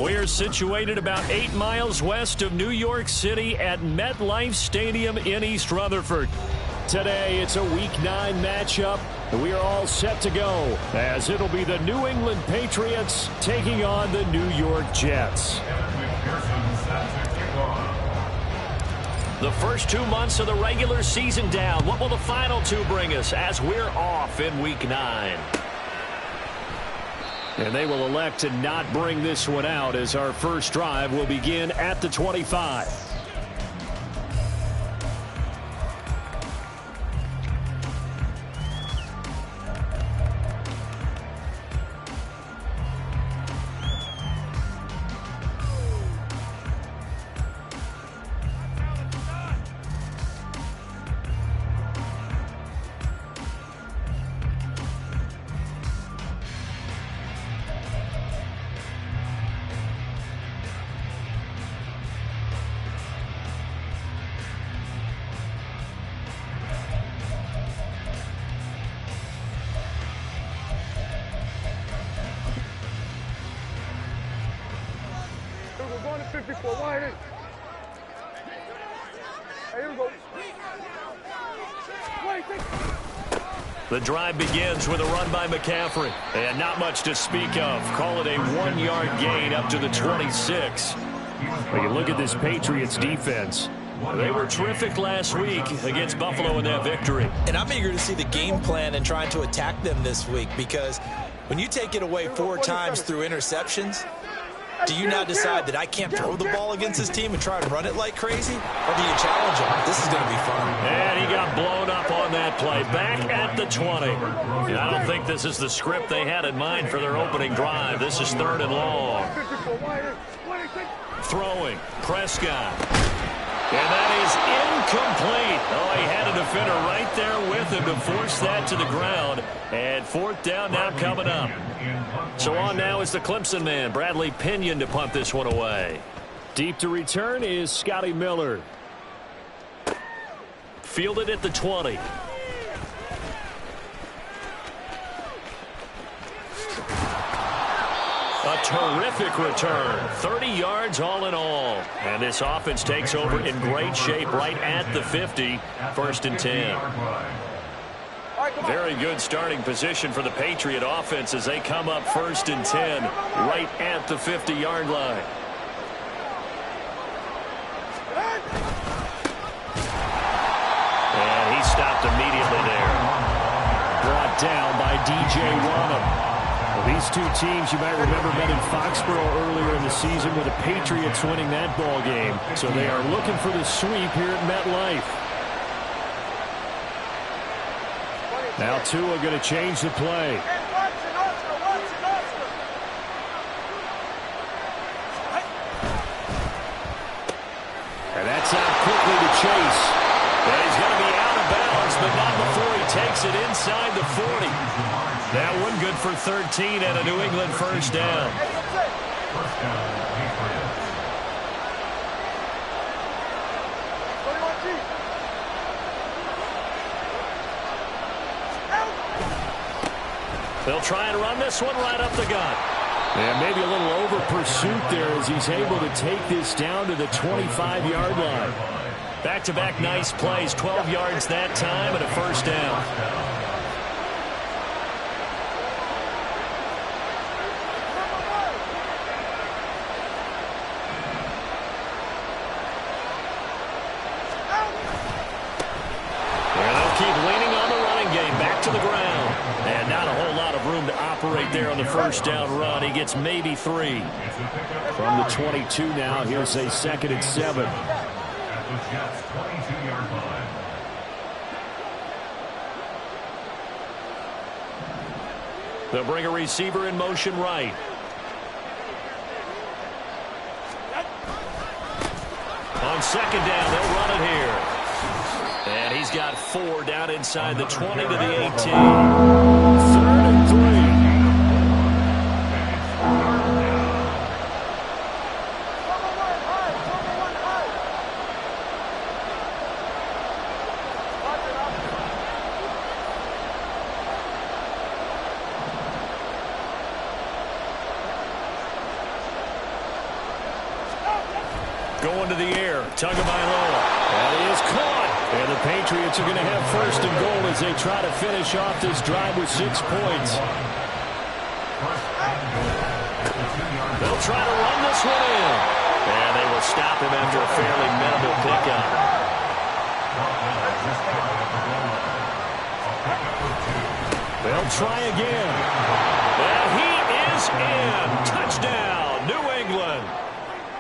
We are situated about 8 miles west of New York City at MetLife Stadium in East Rutherford. Today, it's a Week 9 matchup, and we are all set to go, as it'll be the New England Patriots taking on the New York Jets. The first 2 months of the regular season down. What will the final 2 bring us as we're off in Week 9? And they will elect to not bring this one out, as our first drive will begin at the 25. The drive begins with a run by McCaffrey, and not much to speak of. Call it a 1-yard gain up to the 26. When you look at this Patriots defense, they were terrific last week against Buffalo in that victory. And I'm eager to see the game plan and trying to attack them this week, because when you take it away 4 times through interceptions, do you now decide that I can't throw the ball against this team and try and run it like crazy? Or do you challenge them? This is going to be fun. And he got blown up on that play. Back at the 20. And I don't think this is the script they had in mind for their opening drive. This is 3rd and long. Throwing. Prescott. And that is incomplete. Oh, he had a defender right there with him to force that to the ground. And 4th down now coming up. So on now is the Clemson man, Bradley Pinion, to punt this one away. Deep to return is Scotty Miller. Fielded at the 20. A terrific return. 30 yards all in all. And this offense takes over in great shape right at the 50. 1st and 10. Very good starting position for the Patriot offense as they come up 1st and 10 right at the 50-yard line. And he stopped immediately there. Brought down by D.J. Wonnum. Well, these 2 teams, you might remember, met in Foxborough earlier in the season with the Patriots winning that ball game. So they are looking for the sweep here at MetLife. Now Tua going to change the play. And that's out quickly to Chase. And he's going to be out of bounds, but not before he takes it inside the 40. That one good for 13 and a New England 1st down. They'll try and run this one right up the gut. And maybe a little over pursuit there as he's able to take this down to the 25-yard line. Back-to-back nice plays, 12 yards that time and a 1st down. There on the 1st down run. He gets maybe 3. From the 22 now, here's a 2nd and 7. They'll bring a receiver in motion right. On 2nd down, they'll run it here. And he's got 4 down inside the 20 to the 18. 3rd and 3. Going to the air. Tagovailoa. That is caught. And the Patriots are going to have first and goal as they try to finish off this drive with 6 points. They'll try to run this one in. And they will stop him after a fairly minimal pickup. They'll try again. And he is in. Touchdown, New England.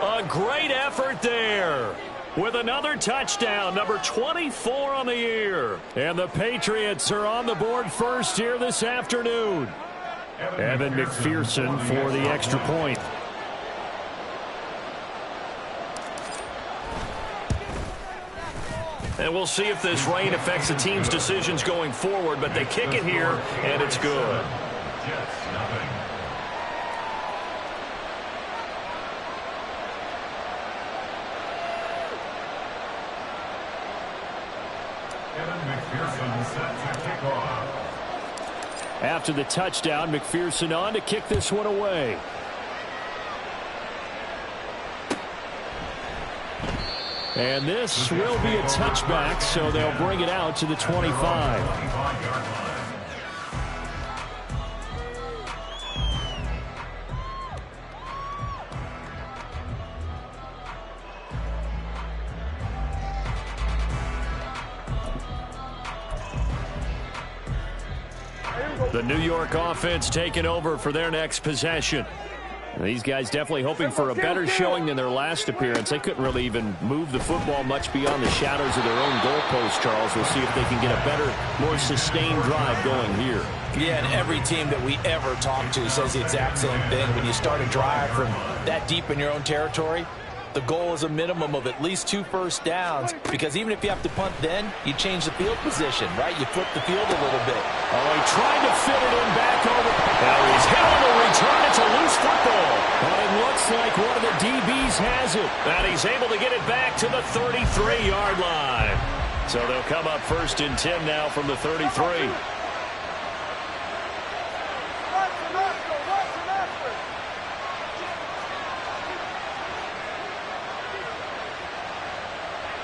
A great effort there. With another touchdown, number 24 on the year. And the Patriots are on the board first here this afternoon. Evan McPherson for the extra point. And we'll see if this rain affects the team's decisions going forward, but they kick it here, and it's good. After the touchdown, McPherson on to kick this one away. And this will be a touchback, so they'll bring it out to the 25. The New York offense taking over for their next possession. These guys definitely hoping for a better showing than their last appearance. They couldn't really even move the football much beyond the shadows of their own goalpost, Charles. We'll see if they can get a better, more sustained drive going here. Yeah, and every team that we ever talk to says the exact same thing. When you start a drive from that deep in your own territory, the goal is a minimum of at least 2 first downs, because even if you have to punt then, you change the field position, right? You flip the field a little bit. Oh, he tried to fit it in back over. Now he's hit on the return. It's a loose football. But it looks like one of the DBs has it. And he's able to get it back to the 33-yard line. So they'll come up first and 10 now from the 33.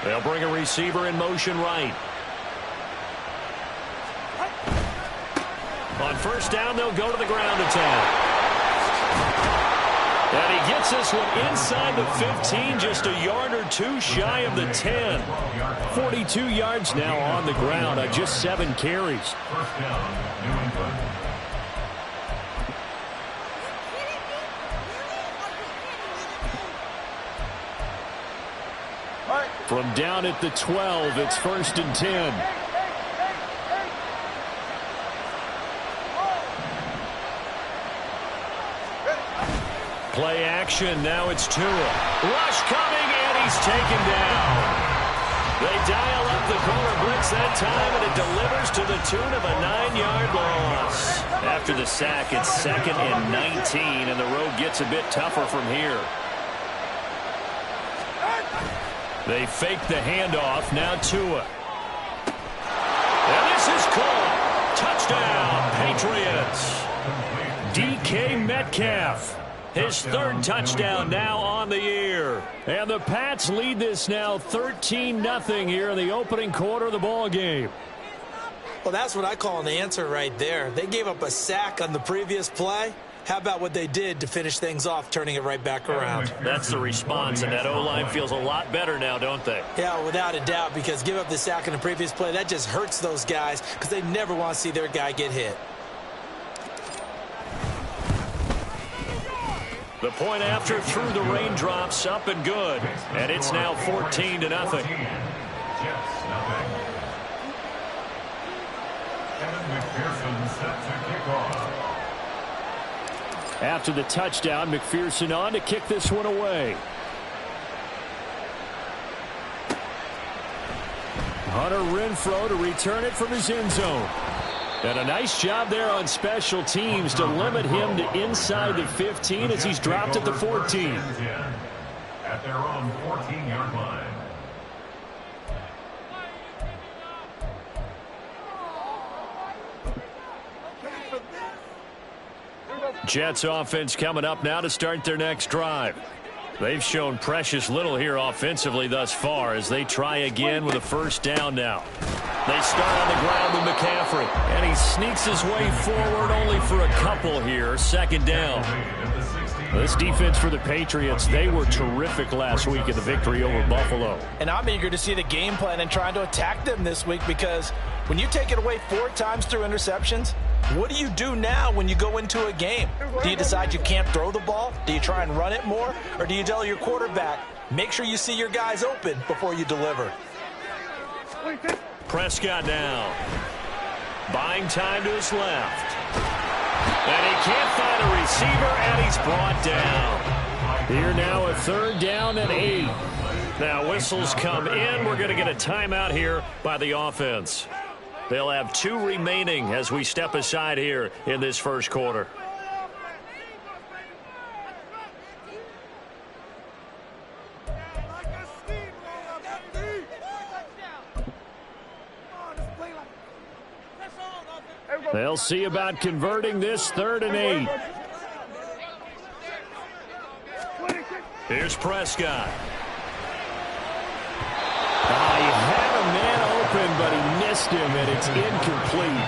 They'll bring a receiver in motion right. On first down, they'll go to the ground attack. And he gets this one inside the 15, just a yard or two shy of the 10. 42 yards now on the ground on just 7 carries. First down, New England. From down at the 12, it's first and 10. Play action, now it's Tua. Rush coming, and he's taken down. They dial up the corner blitz that time, and it delivers to the tune of a 9-yard loss. After the sack, it's 2nd and 19, and the road gets a bit tougher from here. They fake the handoff. Now Tua. And this is caught. Touchdown, Patriots. DK Metcalf. His 3rd touchdown now on the year. And the Pats lead this now 13-0 here in the opening quarter of the ball game. Well, that's what I call an answer right there. They gave up a sack on the previous play. How about what they did to finish things off, turning it right back around? That's the response, and that O-line feels a lot better now, don't they? Yeah, without a doubt, because give up the sack in the previous play, that just hurts those guys because they never want to see their guy get hit. The point after through the raindrops, up and good. And it's now 14-0. Jets, nothing. Evan McPherson set to kick off. After the touchdown, McPherson on to kick this one away. Hunter Renfrow to return it from his end zone. And a nice job there on special teams to limit him to inside the 15 as he's dropped at the 14. At their own 14-yard line. Jets offense coming up now to start their next drive. They've shown precious little here offensively thus far as they try again with a first down now. They start on the ground with McCaffrey, and he sneaks his way forward only for a couple here. Second down. This defense for the Patriots, they were terrific last week in the victory over Buffalo. And I'm eager to see the game plan and trying to attack them this week, because when you take it away 4 times through interceptions, what do you do now when you go into a game? Do you decide you can't throw the ball? Do you try and run it more? Or do you tell your quarterback, make sure you see your guys open before you deliver? Prescott now. Buying time to his left. And he can't find a receiver, and he's brought down. Here now a third down and 8. Now whistles come in. We're going to get a timeout here by the offense. They'll have 2 remaining as we step aside here in this first quarter. They'll see about converting this 3rd and 8. Here's Prescott. He had a man open, but he missed him, and it's incomplete.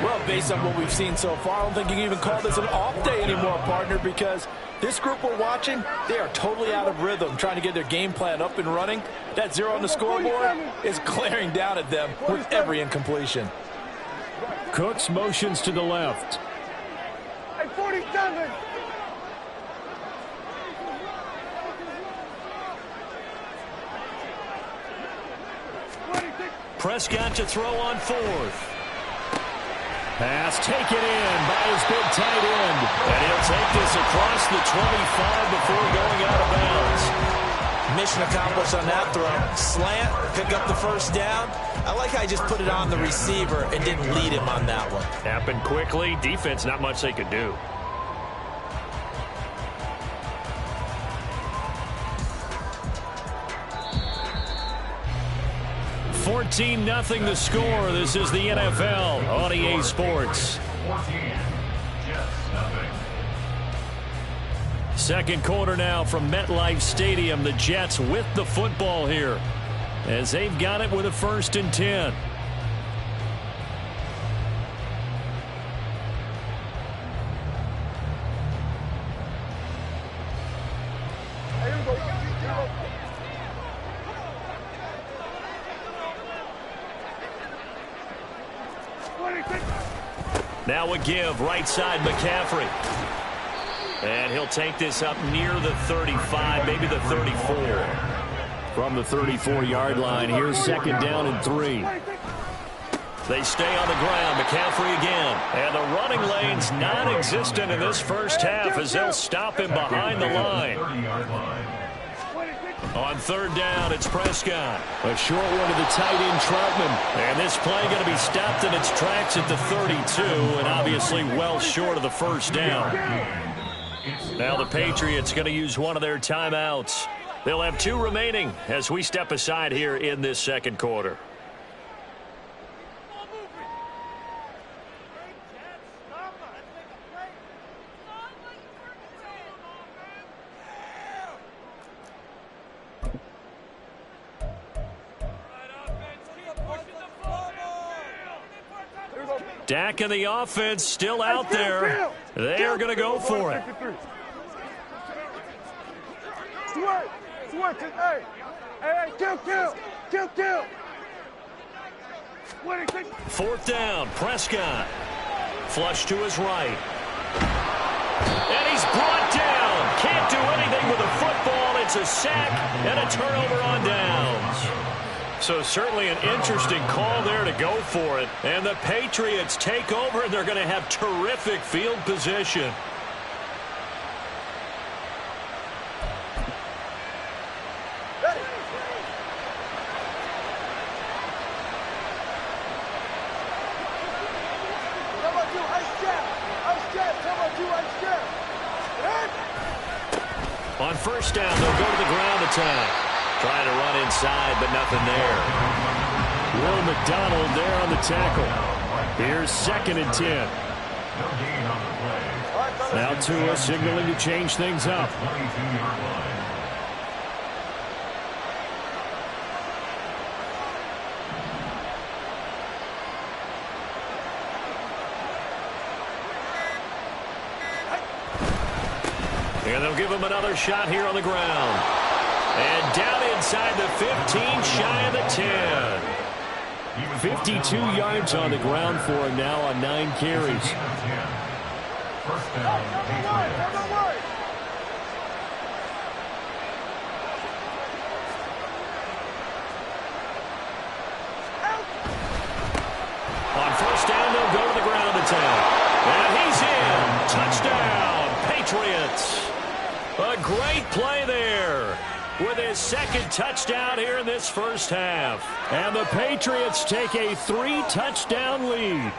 Well, based on what we've seen so far, I don't think you can even call this an off day anymore, partner, because this group we're watching, they are totally out of rhythm, trying to get their game plan up and running. That 0 on the scoreboard is glaring down at them with every incompletion. Cooks motions to the left. Hey, 47. Prescott to throw on 4th. Pass taken in by his big tight end. And he'll take this across the 25 before going out of bounds. Mission accomplished on that throw. Slant, pick up the first down. I like how he just put it on the receiver and didn't lead him on that one. Happened quickly. Defense, not much they could do. $14-0 the score. This is the NFL on EA Sports. Second quarter now from MetLife Stadium. The Jets with the football here as they've got it with a 1st and 10. Now a give, right side McCaffrey. And he'll take this up near the 35, maybe the 34. From the 34-yard line, here's 2nd down and 3. They stay on the ground. McCaffrey again. And the running lane's non-existent in this first half as they'll stop him behind the line. On 3rd down, it's Prescott. A short one to the tight end, Troutman. And this play going to be stopped in its tracks at the 32, and obviously well short of the first down. Now the Patriots going to use one of their timeouts. They'll have 2 remaining as we step aside here in this second quarter. Dak and the offense still out there. They are going to go for it. Hey, kill. 4th down, Prescott. Flush to his right. And he's brought down. Can't do anything with the football. It's a sack and a turnover on downs. So certainly an interesting call there to go for it. And the Patriots take over, and they're going to have terrific field position. On 1st down, they'll go to the ground attack. Trying to run inside, but nothing there. Will McDonald there on the tackle. Here's 2nd and 10. Now Tua signaling to change things up. And they'll give him another shot here on the ground. And down inside the 15, shy of the 10. 52 yards on the ground for him now on 9 carries. First down, Patriots. On first down, they'll go to the ground attack. And he's in. Touchdown, Patriots. A great play there with his second touchdown here in this first half. And the Patriots take a 3-touchdown lead.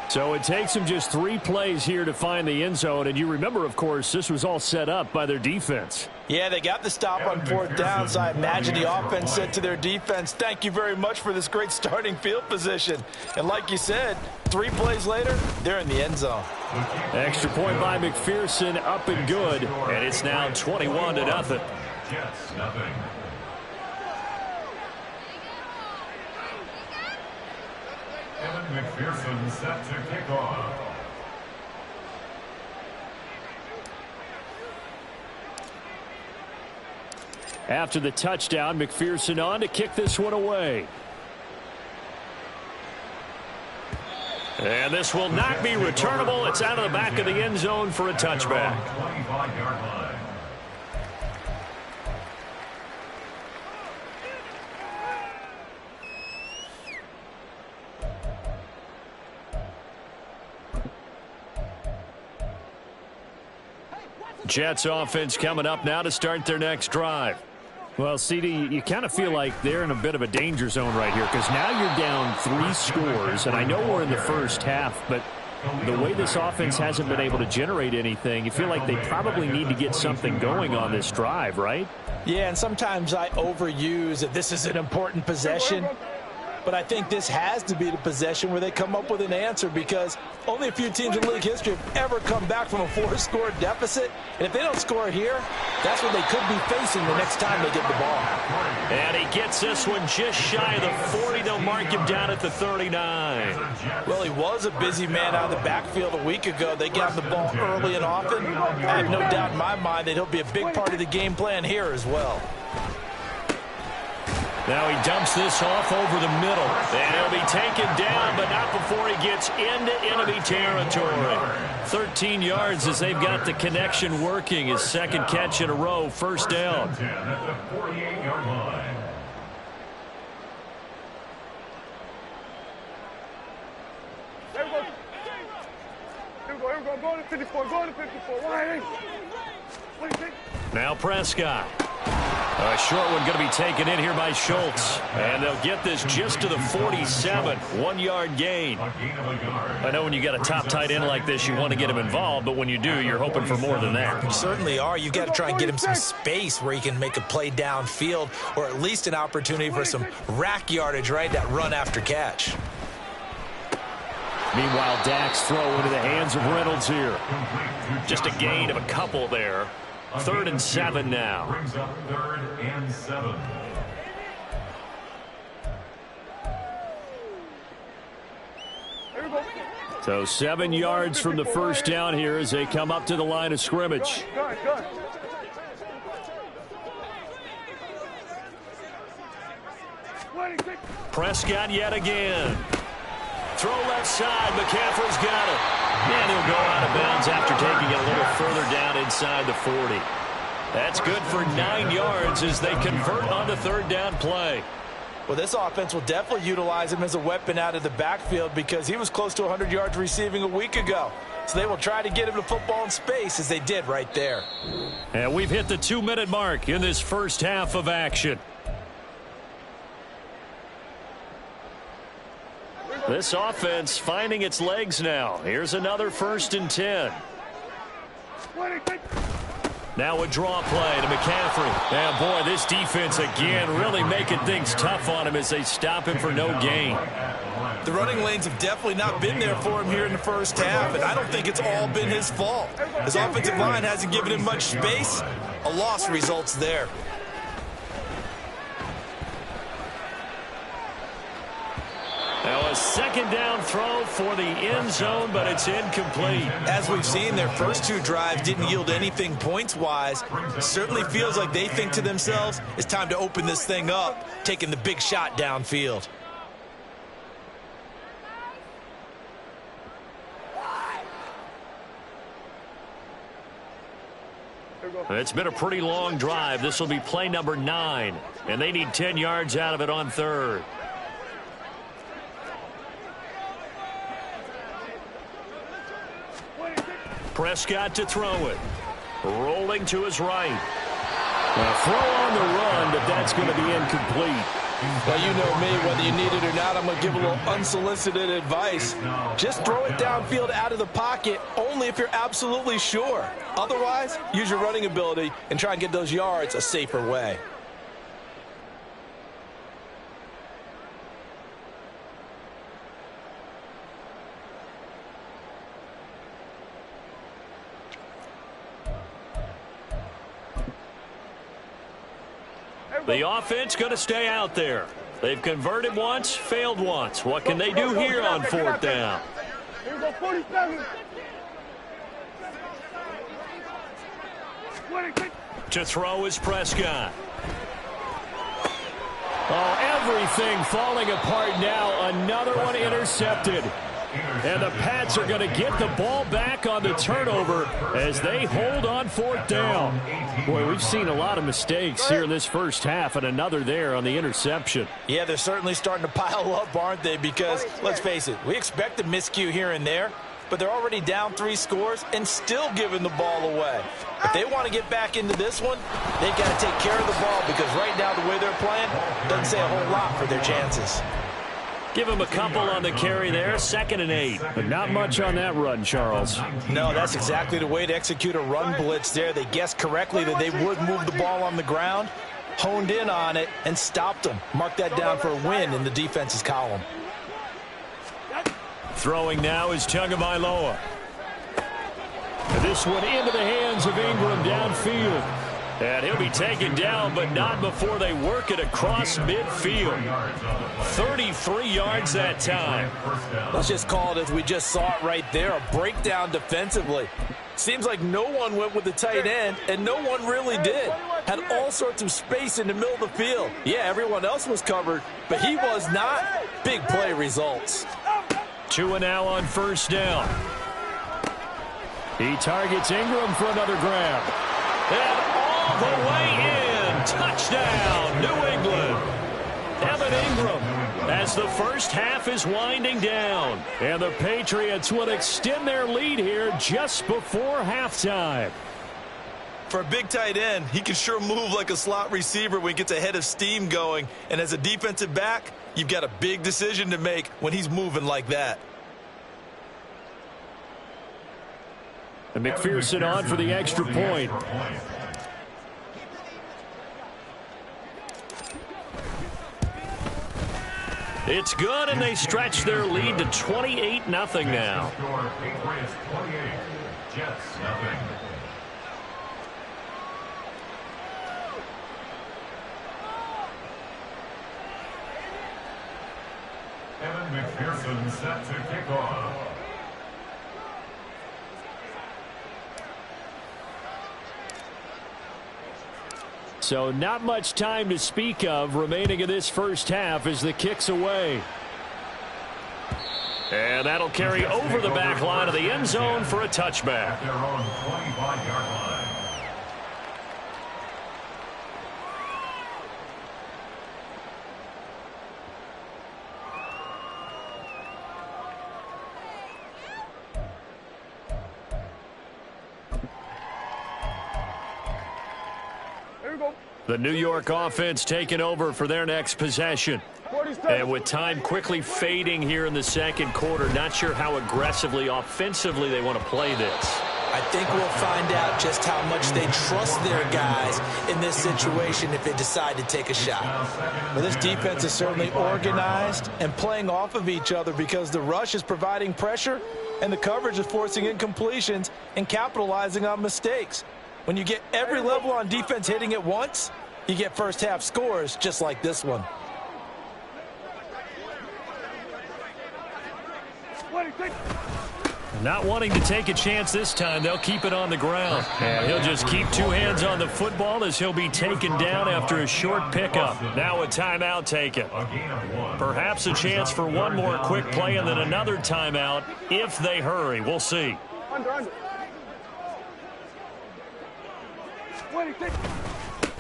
So it takes them just 3 plays here to find the end zone. And you remember, of course, this was all set up by their defense. Yeah, they got the stop on 4th down, so I imagine the offense said to their defense, thank you very much for this great starting field position. And like you said, 3 plays later, they're in the end zone. Extra point by McPherson, up and good. And it's now 21-0. Jets, nothing. Evan McPherson set to kick off. After the touchdown, McPherson on to kick this one away. And this will not be returnable. It's out of the back of the end zone for a touchback. 25-yard line. Jets offense coming up now to start their next drive. Well, CD, you kind of feel like they're in a bit of a danger zone right here because now you're down 3 scores, and I know we're in the first half, but the way this offense hasn't been able to generate anything, you feel like they probably need to get something going on this drive, right? Yeah, and sometimes I overuse that this is an important possession. But I think this has to be the possession where they come up with an answer because only a few teams in league history have ever come back from a 4-score deficit. And if they don't score here, that's what they could be facing the next time they get the ball. And he gets this one just shy of the 40. They'll mark him down at the 39. Well, he was a busy man out of the backfield a week ago. They got the ball early and often. I have no doubt in my mind that he'll be a big part of the game plan here as well. Now he dumps this off over the middle. And he'll be taken down, but not before he gets into enemy territory. 13 yards as they've got the connection working. His second catch in a row, first down. At the 48-yard line. Here we go. Here we go. Here we go. Go to 54. Go to 54. Why? What do you think? Now Prescott. A short one going to be taken in here by Schultz. And they'll get this just to the 47. 1-yard gain. I know when you got a top tight end like this, you want to get him involved, but when you do, you're hoping for more than that. You certainly are. You've got to try and get him some space where he can make a play downfield or at least an opportunity for some rack yardage, right? That run after catch. Meanwhile, Dak's throw into the hands of Reynolds here. Just a gain of a couple there. 3rd and 7 now. Brings up 3rd and 7. So 7 yards from the first down here as they come up to the line of scrimmage. Good. Prescott yet again. Throw left side. McCaffrey's got it. And he'll go out of bounds after taking it a little further down inside the 40. That's good for 9 yards as they convert on the 3rd down play. Well, this offense will definitely utilize him as a weapon out of the backfield because he was close to 100 yards receiving a week ago. So they will try to get him the football in space as they did right there. And we've hit the 2-minute mark in this first half of action. This offense finding its legs now. Here's another 1st and 10. Now a draw play to McCaffrey. And boy, this defense again really making things tough on him as they stop him for no gain. The running lanes have definitely not been there for him here in the first half, and I don't think it's all been his fault. His offensive line hasn't given him much space. A loss results there. Now a second down throw for the end zone, but it's incomplete. As we've seen, their first two drives didn't yield anything points-wise. Certainly feels like they think to themselves, it's time to open this thing up, taking the big shot downfield. It's been a pretty long drive. This will be play number 9, and they need 10 yards out of it on third. Prescott to throw it. Rolling to his right. A throw on the run, but that's going to be incomplete. Well, you know me, whether you need it or not, I'm going to give a little unsolicited advice. Just throw it downfield out of the pocket, only if you're absolutely sure. Otherwise, use your running ability and try and get those yards a safer way. The offense going to stay out there. They've converted once, failed once. What can they do here on fourth down? Here we go, 47. To throw is Prescott. Oh, everything falling apart now. Another one intercepted. And the Pats are going to get the ball back on the turnover as they hold on fourth down. Boy, we've seen a lot of mistakes here in this first half, and another there on the interception. Yeah, they're certainly starting to pile up, aren't they? Because, let's face it, we expect a miscue here and there, but they're already down 3 scores and still giving the ball away. If they want to get back into this one, they've got to take care of the ball, because right now the way they're playing doesn't say a whole lot for their chances. Give him a couple on the carry there, 2nd and 8. But not much on that run, Charles. No, that's exactly the way to execute a run blitz there. They guessed correctly that they would move the ball on the ground, honed in on it, and stopped them. Mark that down for a win in the defense's column. Throwing now is Tagovailoa. This one into the hands of Ingram downfield. And he'll be taken down, but not before they work it across midfield. 33 yards that time. Let's just call it as we just saw it right there, a breakdown defensively. Seems like no one went with the tight end, and no one really did. Had all sorts of space in the middle of the field. Yeah, everyone else was covered, but he was not. Big play results. 2 now on first down. He targets Ingram for another grab. And all the way in. Touchdown, New England. Evan Ingram as the first half is winding down. And the Patriots will extend their lead here just before halftime. For a big tight end, he can sure move like a slot receiver when he gets a head of steam going. And as a defensive back, you've got a big decision to make when he's moving like that. And McPherson on for the extra point. It's good, and they stretch their lead to 28-0 now. Patriots 28, Jets 0. Evan McPherson set to kick off. So not much time to speak of remaining in this first half as the kick's away. And that'll carry over the back line of the end zone for a touchback. At their own 25-yard line. The New York offense taking over for their next possession. And with time quickly fading here in the second quarter, not sure how aggressively, offensively they want to play this. I think we'll find out just how much they trust their guys in this situation if they decide to take a shot. Well, this defense is certainly organized and playing off of each other because the rush is providing pressure and the coverage is forcing incompletions and capitalizing on mistakes. When you get every level on defense hitting at once, you get first half scores just like this one. Not wanting to take a chance this time, they'll keep it on the ground. And he'll just keep two hands on the football as he'll be taken down after a short pickup. Now a timeout taken. Perhaps a chance for one more quick play and then another timeout if they hurry. We'll see. Under.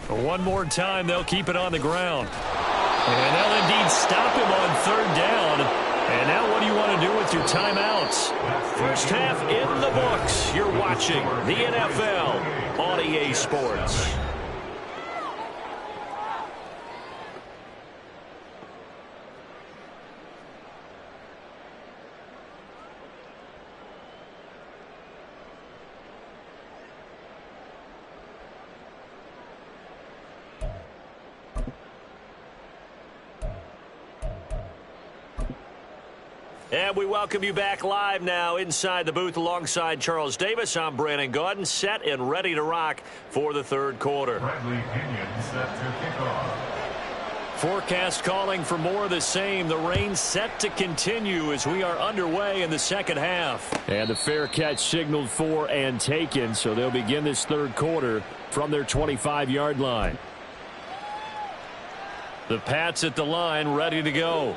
One more time, they'll keep it on the ground. And they'll indeed stop him on third down. And now what do you want to do with your timeouts? First half in the books. You're watching the NFL on EA Sports. And we welcome you back live now inside the booth alongside Charles Davis. I'm Brandon Gaudin, set and ready to rock for the third quarter. Bradley Pinion set to kick off. Forecast calling for more of the same. The rain set to continue as we are underway in the second half. And the fair catch signaled for and taken, so they'll begin this third quarter from their 25-yard line. The Pats at the line ready to go.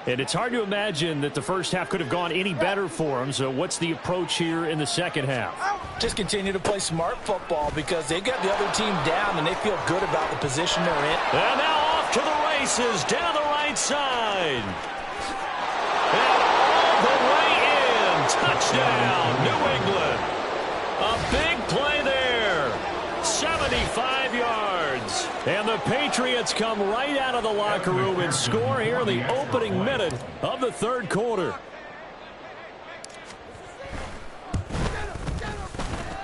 And it's hard to imagine that the first half could have gone any better for them. So what's the approach here in the second half? Just continue to play smart football because they got the other team down and they feel good about the position they're in. And now off to the races down the right side. And all the way in. Touchdown, New England. A big play there. 75 yards. And the Patriots come right out of the locker room and score here in the opening minute of the third quarter.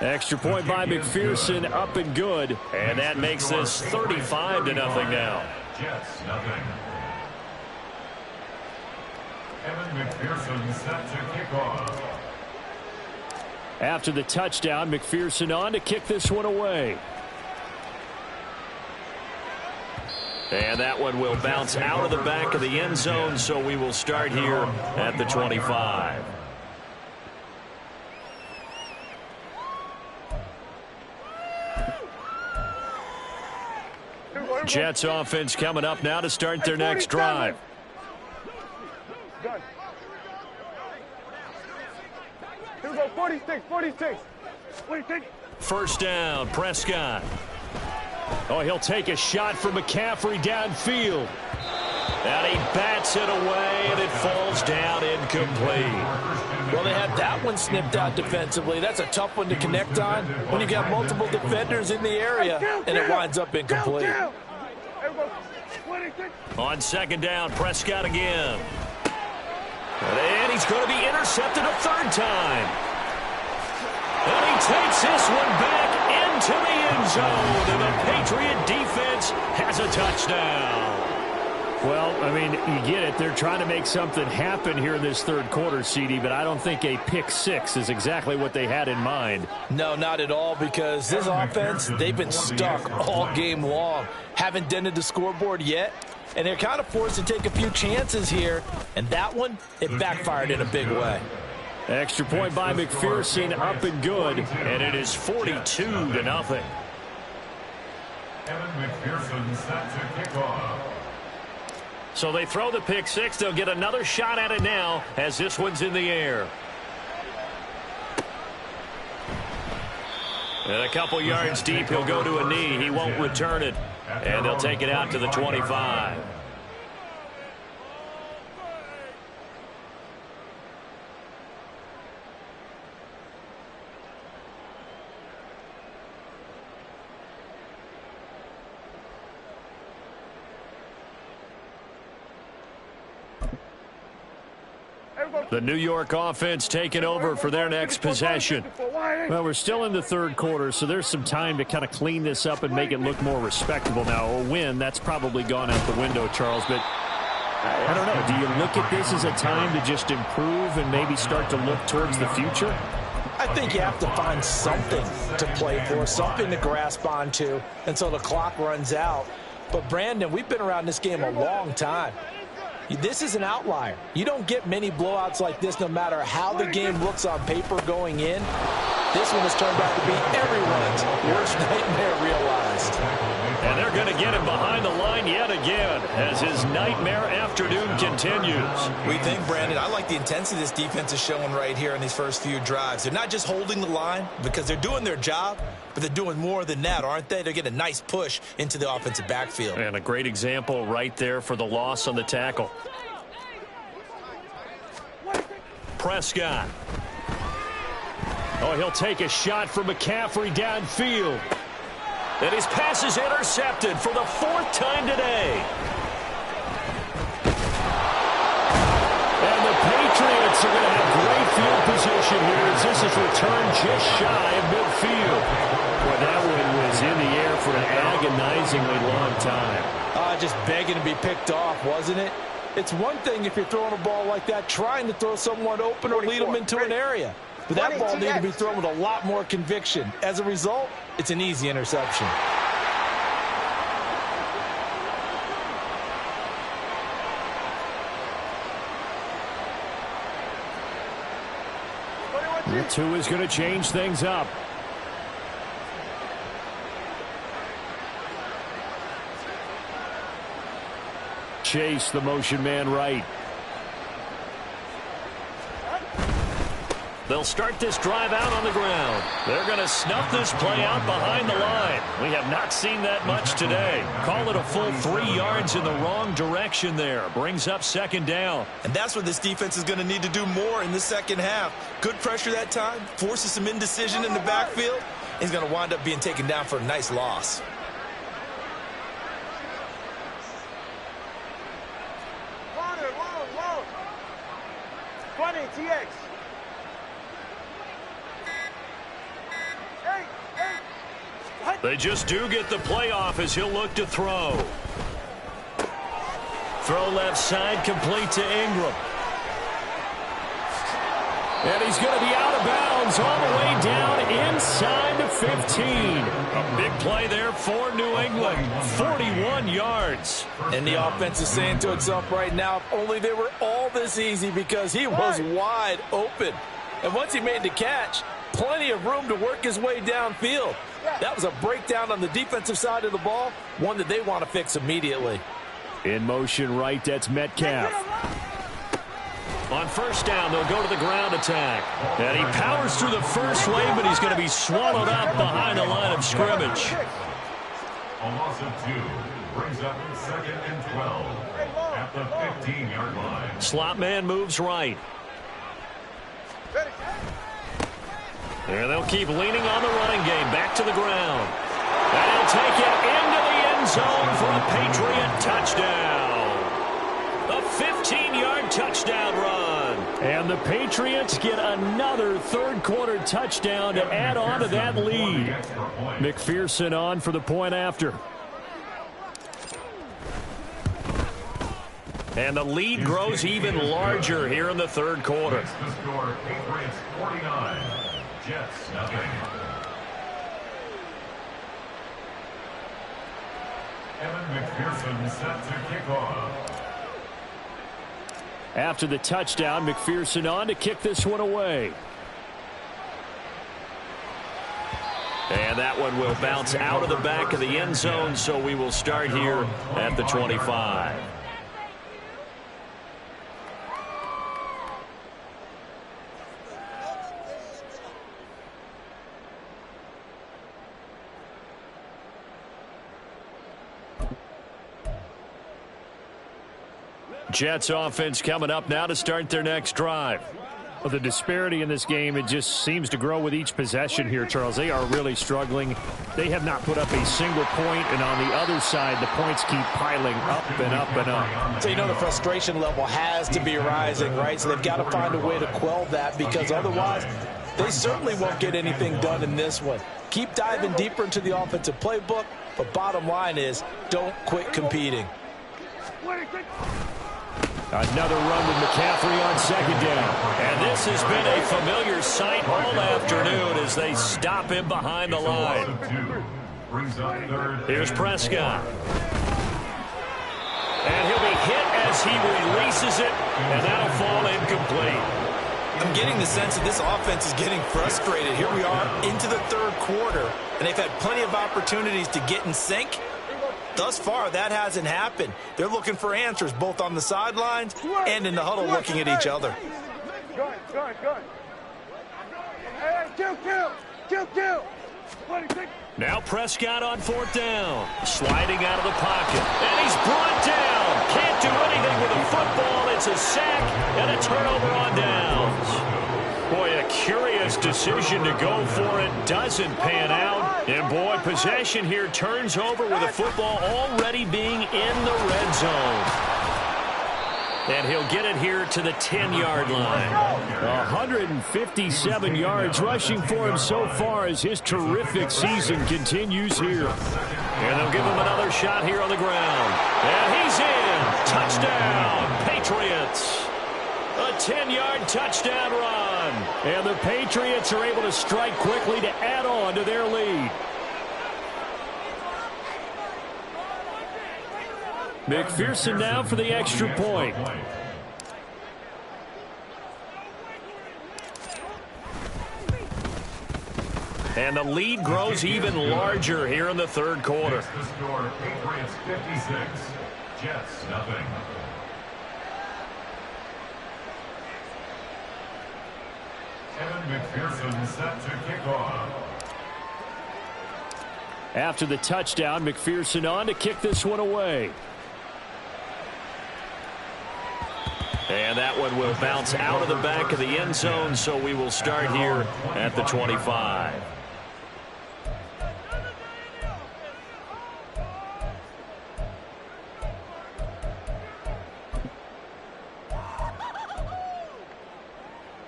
Extra point by McPherson, up and good. And that makes this 35-0 now. Jets, nothing. Evan McPherson set to kick off. After the touchdown, McPherson on to kick this one away. And that one will bounce out of the back of the end zone, so we will start here at the 25. Jets offense coming up now to start their next drive. Done. Here we go, 46. First down, Prescott. Oh, he'll take a shot from McCaffrey downfield. And he bats it away, and it falls down incomplete. Well, they had that one snipped out defensively. That's a tough one to connect on when you got multiple defenders in the area, and it winds up incomplete. On second down, Prescott again. And he's going to be intercepted a third time. And he takes this one back into the end zone, and the Patriot defense has a touchdown. Well, I mean, you get it. They're trying to make something happen here in this third quarter, CD, but I don't think a pick six is exactly what they had in mind. No, not at all, because this offense, they've been stuck all game long. Haven't dented the scoreboard yet, and they're kind of forced to take a few chances here, and that one, it backfired in a big way. Extra point by McPherson, up and good, and it is 42-0. Evan McPherson set to kick off. So they throw the pick six. They'll get another shot at it now as this one's in the air. And a couple yards deep, he'll go to a knee. He won't return it. And they'll take it out to the 25. The New York offense taking over for their next possession. Well, we're still in the third quarter, so there's some time to kind of clean this up and make it look more respectable now. A win, that's probably gone out the window, Charles, but I don't know. Do you look at this as a time to just improve and maybe start to look towards the future? I think you have to find something to play for, something to grasp onto until the clock runs out. But, Brandon, we've been around this game a long time. This is an outlier. You don't get many blowouts like this no matter how the game looks on paper going in. This one has turned out to be everyone's worst nightmare realized. And they're going to get him behind the line yet again as his nightmare afternoon continues. We think, Brandon, I like the intensity this defense is showing right here in these first few drives. They're not just holding the line because they're doing their job, but they're doing more than that, aren't they? They're getting a nice push into the offensive backfield. And a great example right there for the loss on the tackle. Prescott. Oh, he'll take a shot from McCaffrey downfield. And his pass is intercepted for the 4th time today. And the Patriots are going to have great field position here as this is returned just shy of midfield. Boy, that one was in the air for an agonizingly long time. Just begging to be picked off, wasn't it? It's one thing if you're throwing a ball like that, trying to throw someone open or lead them into an area. But that ball needed to be thrown with a lot more conviction. As a result, it's an easy interception. The 2 is going to change things up. Chase, the motion man right. They'll start this drive out on the ground. They're going to snuff this play out behind the line. We have not seen that much today. Call it a full 3 yards in the wrong direction there. Brings up 2nd down. And that's what this defense is going to need to do more in the second half. Good pressure that time. Forces some indecision in the backfield. He's going to wind up being taken down for a nice loss. Whoa. 20, TX. They just do get the playoff as he'll look to throw. Throw left side, complete to Ingram. And he's going to be out of bounds all the way down inside the 15. A big play there for New England. 41 yards. And the offense is saying to itself right now, if only they were all this easy, because he was wide open. And once he made the catch, plenty of room to work his way downfield. That was a breakdown on the defensive side of the ball, one that they want to fix immediately. In motion right, that's Metcalf. On 1st down, they'll go to the ground attack. And he powers through the first lane, but he's going to be swallowed up behind the line of scrimmage. A loss of 2 brings up 2nd and 12 at the 15-yard line. Slot man moves right. And they'll keep leaning on the running game. Back to the ground. And he'll take it into the end zone for a Patriot touchdown. A 15-yard touchdown run. And the Patriots get another 3rd quarter touchdown to add on to that lead. McPherson on for the point after. And the lead grows even larger here in the 3rd quarter. The score, Patriots 49, Jets nothing. Evan McPherson set to kick off. After the touchdown, McPherson on to kick this one away. And that one will bounce out of the back of the end zone, so we will start here at the 25. Jets offense coming up now to start their next drive. Well, the disparity in this game, it just seems to grow with each possession here, Charles. They are really struggling. They have not put up a single point, and on the other side, the points keep piling up and up and up. So you know the frustration level has to be rising, right? So they've got to find a way to quell that, because otherwise they certainly won't get anything done in this one. Keep diving deeper into the offensive playbook, but bottom line is don't quit competing. Another run with McCaffrey on 2nd down. And this has been a familiar sight all afternoon as they stop him behind the line. Here's Prescott. And he'll be hit as as he releases it, and that'll fall incomplete. I'm getting the sense that this offense is getting frustrated. Here we are into the third quarter, and they've had plenty of opportunities to get in sync. Thus far, that hasn't happened. They're looking for answers both on the sidelines and in the huddle looking at each other. Good. Hey, kill. Now Prescott on fourth down. Sliding out of the pocket. And he's brought down. Can't do anything with the football. It's a sack and a turnover on downs. Boy, a curious decision to go for it. Doesn't pan out. And boy, possession here turns over with the football already being in the red zone. And he'll get it here to the 10-yard line. 157 yards rushing for him so far as his terrific season continues here. And they'll give him another shot here on the ground. And he's in. Touchdown, Patriots. A 10-yard touchdown run. And the Patriots are able to strike quickly to add on to their lead. McPherson now for the extra point. And the lead grows even larger here in the third quarter. The score, Patriots 56, Jets nothing. Evan McPherson set to kick off. After the touchdown, McPherson on to kick this one away. And that one will bounce out of the back of the end zone, so we will start here at the 25.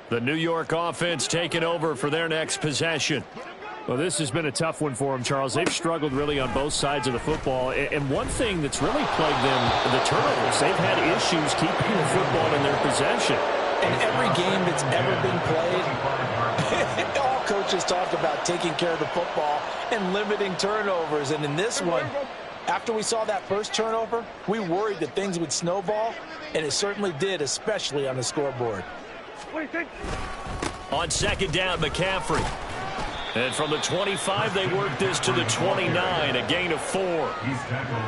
The New York offense taking over for their next possession. Well, this has been a tough one for them, Charles. They've struggled really on both sides of the football. And one thing that's really plagued them, the turnovers. They've had issues keeping the football in their possession. In every game that's ever been played, all coaches talk about taking care of the football and limiting turnovers. And in this one, after we saw that first turnover, we worried that things would snowball, and it certainly did, especially on the scoreboard. On second down, McCaffrey. And from the 25, they work this to the 29, a gain of 4.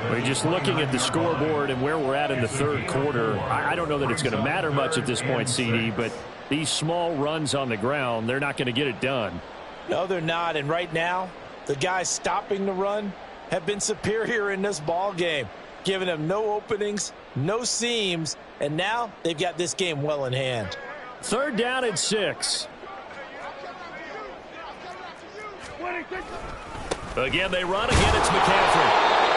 We're just looking at the scoreboard and where we're at in the third quarter. I don't know that it's going to matter much at this point, CD, but these small runs on the ground, they're not going to get it done. No, they're not. And right now, the guys stopping the run have been superior in this ball game, giving them no openings, no seams, and now they've got this game well in hand. Third down and 6. Again, they run. Again, it's McCaffrey.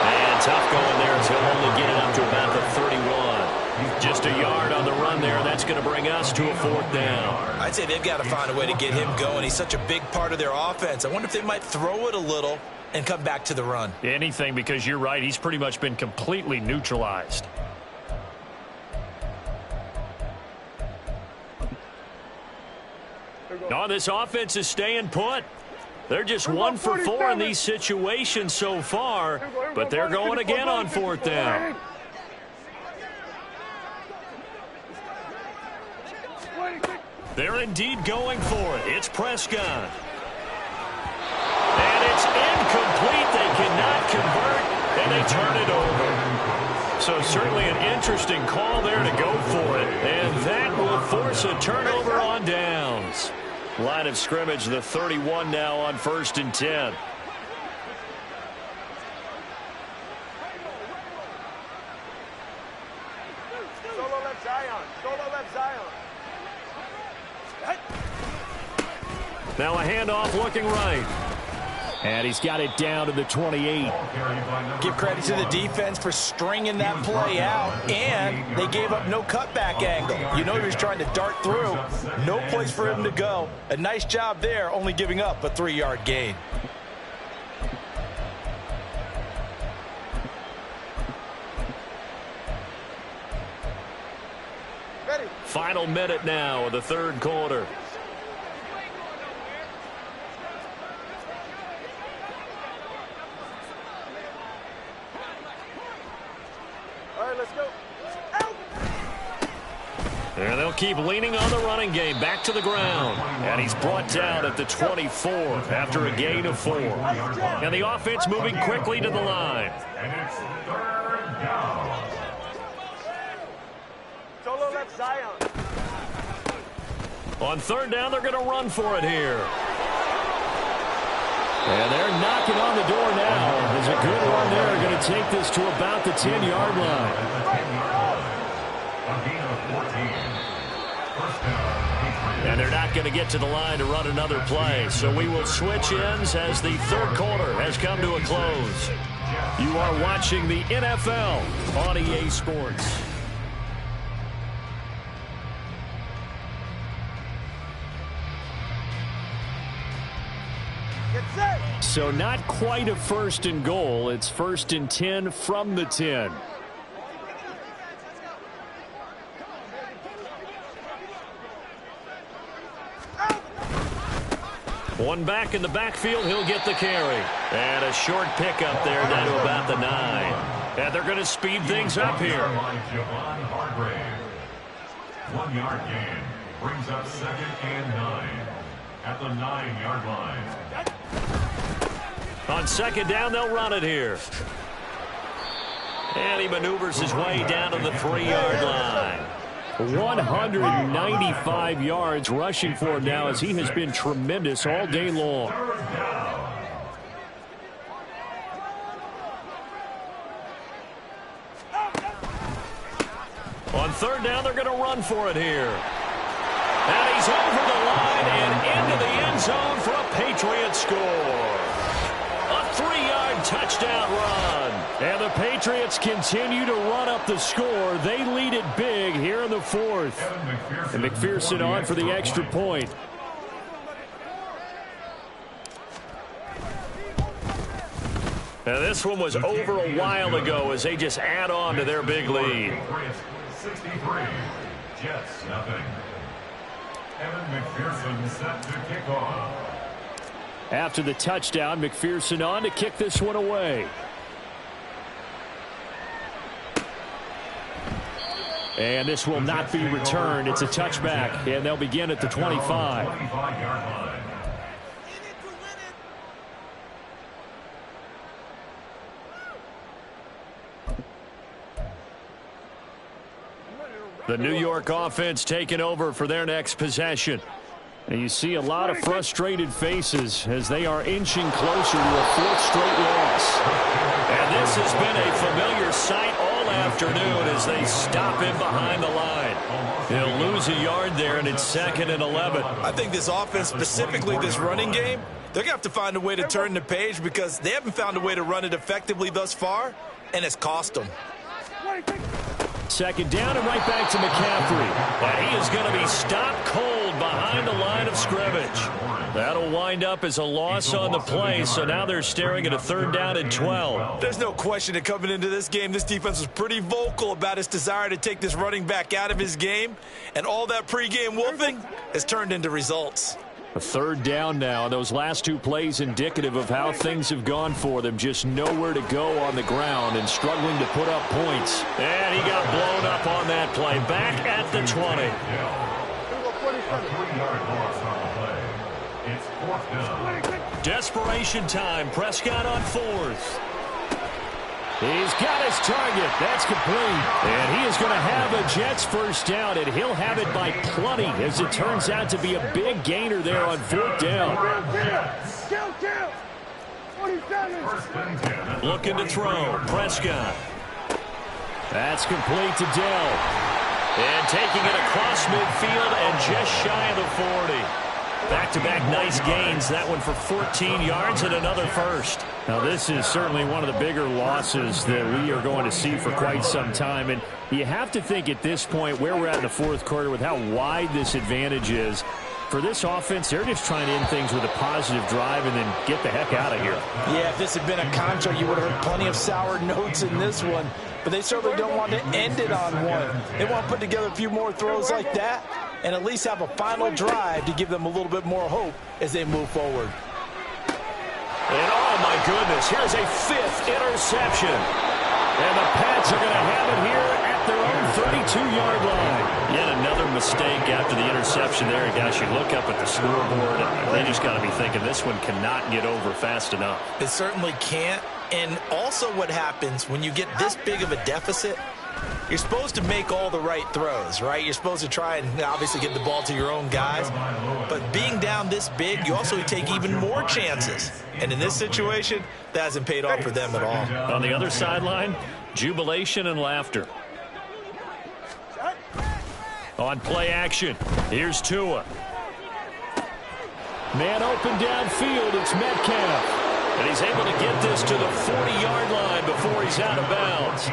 And tough going there as he'll only get it up to about the 31. Just a yard on the run there. That's going to bring us to a fourth down. I'd say they've got to find a way to get him going. He's such a big part of their offense. I wonder if they might throw it a little and come back to the run. Anything, because you're right. He's pretty much been completely neutralized. No, this offense is staying put. They're just 1 for 4 in these situations so far, but they're going again on fourth down. They're indeed going for it. It's Prescott. And it's incomplete. They cannot convert, and they turn it over. So certainly an interesting call there to go for it, and that will force a turnover on downs. Line of scrimmage, the 31 now on 1st and 10. Solo left Zion. Solo left Zion. Now a handoff looking right. And he's got it down to the 28. Give credit to the defense for stringing that play out, and they gave up no cutback angle. You know he was trying to dart through. No place for him to go. A nice job there, only giving up a 3-yard gain. Final minute now of the third quarter. All right, let's go. And they'll keep leaning on the running game. Back to the ground. And he's brought down at the 24 after a gain of 4. And the offense moving quickly to the line. And it's third down. Solo left Zion. On third down, they're going to run for it here. And they're knocking on the door now. There's a good run there. Going to take this to about the 10-yard line. And they're not going to get to the line to run another play. So we will switch ends as the third quarter has come to a close. You are watching the NFL on EA Sports. So not quite a first and goal. It's first and 10 from the 10. One back in the backfield. He'll get the carry. And a short pickup there down to about the 9. And they're going to speed things up here. 1 yard gain brings up 2nd and 9 at the 9-yard line. On second down, they'll run it here. And he maneuvers his way down to the 3-yard line. 195 yards rushing for him now as he has been tremendous all day long. On third down, they're going to run for it here. And he's over the line and into the end zone for a Patriot score. A 3-yard touchdown run. And the Patriots continue to run up the score. They lead it big here in the 4th. And McPherson on for the extra point. Now this one was over a while ago as they just add on to their big lead. 63, Jets nothing. Evan McPherson set to kick off. After the touchdown, McPherson on to kick this one away. And this will not be returned. It's a touchback, and they'll begin at the 25. 25-yard line. The New York offense taking over for their next possession. And you see a lot of frustrated faces as they are inching closer to a 4th straight loss. And this has been a familiar sight all afternoon as they stop him behind the line. They'll lose a yard there, and it's 2nd and 11. I think this offense, specifically this running game, they're going to have to find a way to turn the page because they haven't found a way to run it effectively thus far, and it's cost them. Second down and right back to McCaffrey. And he is going to be stopped cold behind the line of scrimmage. That'll wind up as a loss on the play, so now they're staring at a 3rd down and 12. There's no question that coming into this game, this defense was pretty vocal about its desire to take this running back out of his game, and all that pregame wolfing has turned into results. A 3rd down now. Those last 2 plays indicative of how things have gone for them. Just nowhere to go on the ground and struggling to put up points. And he got blown up on that play. Back at the 20. A 3-yard loss on the play. It's 4th down. Desperation time. Prescott on 4th. He's got his target. That's complete. And he is going to have a Jets first down, and he'll have it by plenty as it turns out to be a big gainer there on 4th down. Looking to throw. Prescott. That's complete to Dell. And taking it across midfield and just shy of the 40. Back-to-back nice gains. That one for 14 yards and another first. Now, this is certainly one of the bigger losses that we are going to see for quite some time. And you have to think at this point where we're at in the 4th quarter with how wide this advantage is. For this offense, they're just trying to end things with a positive drive and then get the heck out of here. Yeah, if this had been a contract, you would have heard plenty of sour notes in this one. But they certainly don't want to end it on one. They want to put together a few more throws like that and at least have a final drive to give them a little bit more hope as they move forward. And oh my goodness, here's a 5th interception. And the Pats are going to have it here at at their own 32-yard line. Yet another mistake after the interception there. Guys, you look up at the scoreboard, and they just got to be thinking this one cannot get over fast enough. It certainly can't. And also what happens when you get this big of a deficit, you're supposed to make all the right throws, right? You're supposed to try and obviously get the ball to your own guys. But being down this big, you also take even more chances. And in this situation, that hasn't paid off for them at all. On the other sideline, jubilation and laughter. On play action, here's Tua. Man open downfield, it's Metcalf. And he's able to get this to the 40-yard line before he's out of bounds.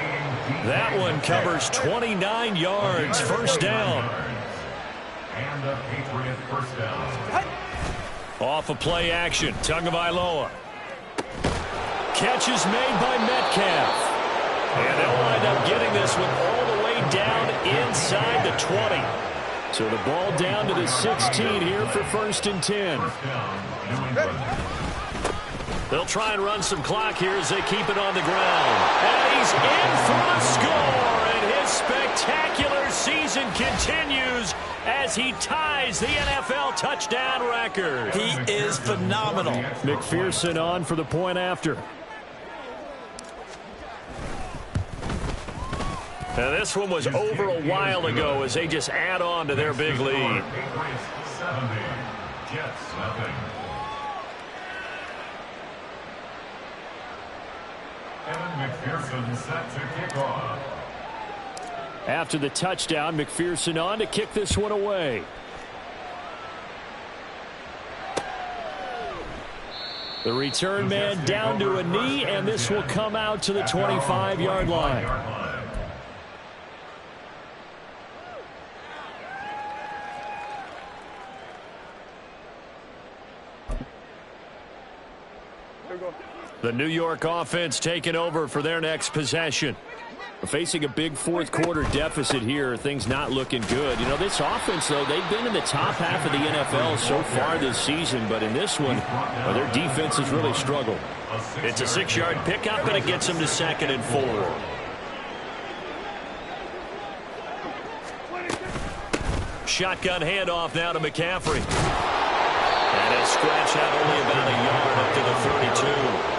That one covers 29 yards, first down. And the Patriot first down. Off of play action, Tagovailoa. Catch is made by Metcalf. And they'll wind up getting this one all the way down inside the 20. So the ball down to the 16 here for 1st and 10. First down, New England. They'll try and run some clock here as they keep it on the ground. And he's in for a score, and his spectacular season continues as he ties the NFL touchdown record. He is phenomenal. McPherson on for the point after. Now this one was over a while ago as they just add on to their big lead. Patriots 70, Jets nothing. Evan McPherson set to kick off. After the touchdown, McPherson on to kick this one away. The return man down to a knee, and this will come out to the 25-yard line. The New York offense taking over for their next possession. We're facing a big fourth-quarter deficit here. Things not looking good. You know, this offense, though, they've been in the top half of the NFL so far this season, but in this one, their defense has really struggled. It's a 6-yard pickup, and it gets them to 2nd and 4. Shotgun handoff now to McCaffrey. And he'll scratch out only about a yard up to the 32.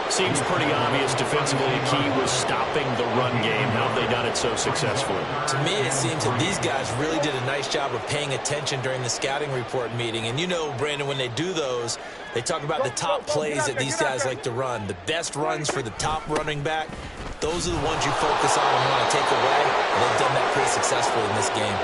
Seems pretty obvious defensively the key was stopping the run game. How have they done it so successfully? To me, it seems that these guys really did a nice job of paying attention during the scouting report meeting. And you know, Brandon, when they do those, they talk about the top plays that these guys like to run. The best runs for the top running back, those are the ones you focus on and want to take away. And they've done that pretty successfully in this game.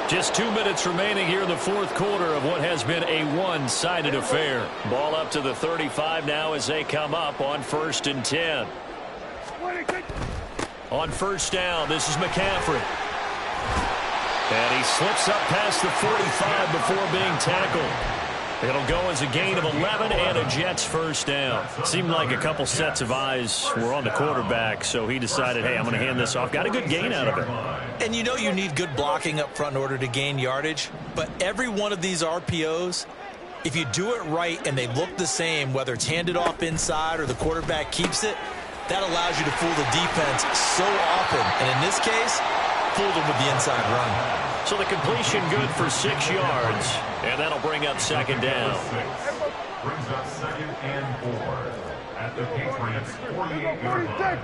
Just 2 minutes remaining here in the fourth quarter of what has been a one-sided affair. Ball up to the 35 now as they come up on 1st and 10. On first down, this is McCaffrey. And he slips up past the 45 before being tackled. It'll go as a gain of 11 and a Jets first down. Seemed like a couple sets of eyes were on the quarterback, so he decided, hey, I'm going to hand this off. Got a good gain out of it. And you know you need good blocking up front in order to gain yardage, but every one of these RPOs, if you do it right and they look the same, whether it's handed off inside or the quarterback keeps it, that allows you to fool the defense so often. And in this case, fooled them with the inside run. So the completion good for 6 yards, and that'll bring up 2nd down. Brings up 2nd and 4 at the Patriots 48-yard line.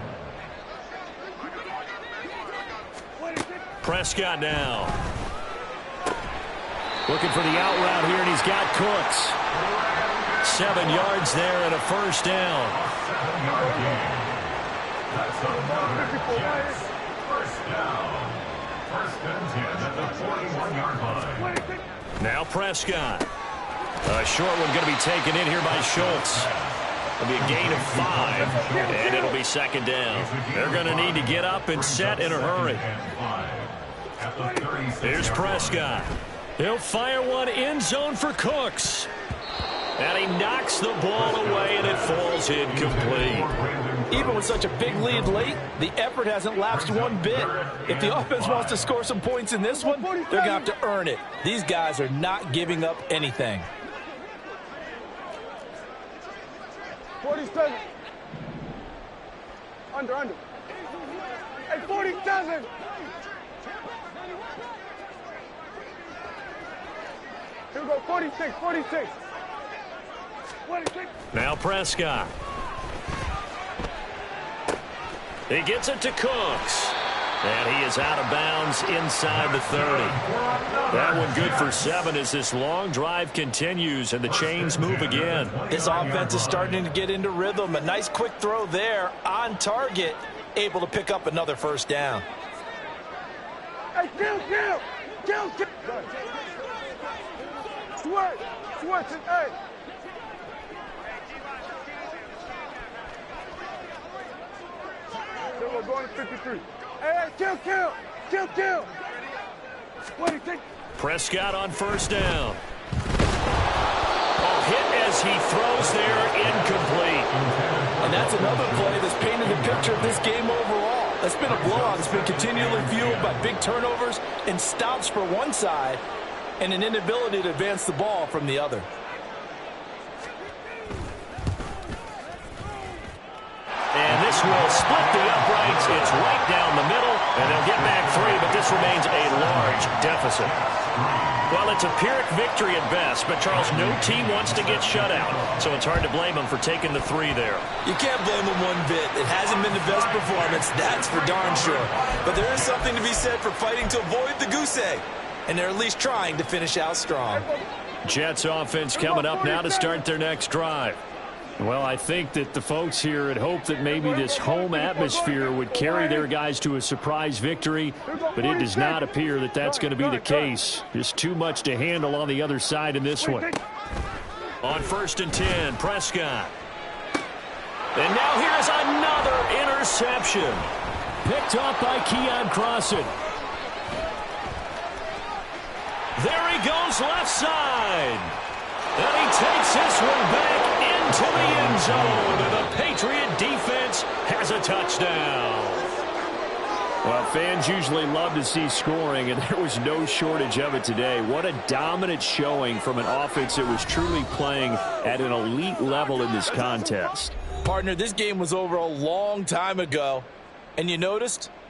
Prescott now. Looking for the out route here, and he's got Cooks. 7 yards there and a first down. 7-yard gain. That's another Jets first down. 1st and 10 at the 41-yard line. Now Prescott. A short one going to be taken in here by Schultz. It'll be a gain of 5, and it'll be 2nd down. They're going to need to get up and set in a hurry. Here's Prescott. He'll fire one end zone for Cooks. And he knocks the ball away, and it falls incomplete. Even with such a big lead late, the effort hasn't lapsed one bit. If the offense wants to score some points in this one, they're going to have to earn it. These guys are not giving up anything. 47. Under. Hey, 47. Here we go, 46, 46. 46. Now Prescott. He gets it to Cooks. And he is out of bounds inside the 30. That one good for 7 as this long drive continues and the chains move again. This offense is starting to get into rhythm. A nice quick throw there on target, able to pick up another first down. Hey, kill. Switch it, hey. Here we're going to 53. Hey, kill. What do you think? Prescott on first down. Oh, hit as he throws there, incomplete. And that's another play that's painted the picture of this game overall. That's been a blowout. It's been continually fueled by big turnovers and stops for one side and an inability to advance the ball from the other. And this will split the uprights. It's right down the middle, and they'll get back 3, but this remains a large deficit. Well, it's a Pyrrhic victory at best, but, Charles, no team wants to get shut out, so it's hard to blame them for taking the 3 there. You can't blame them one bit. It hasn't been the best performance, that's for darn sure. But there is something to be said for fighting to avoid the goose egg, and they're at least trying to finish out strong. Jets offense coming up now to start their next drive. Well, I think that the folks here had hoped that maybe this home atmosphere would carry their guys to a surprise victory, but it does not appear that that's going to be the case. Just too much to handle on the other side in this one. On 1st and 10, Prescott. And now here's another interception. Picked off by Keon Crossan. There he goes left side. And he takes this one back into the end zone. And the Patriot defense has a touchdown. Well, fans usually love to see scoring, and there was no shortage of it today. What a dominant showing from an offense that was truly playing at an elite level in this contest. Partner, this game was over a long time ago, and you noticed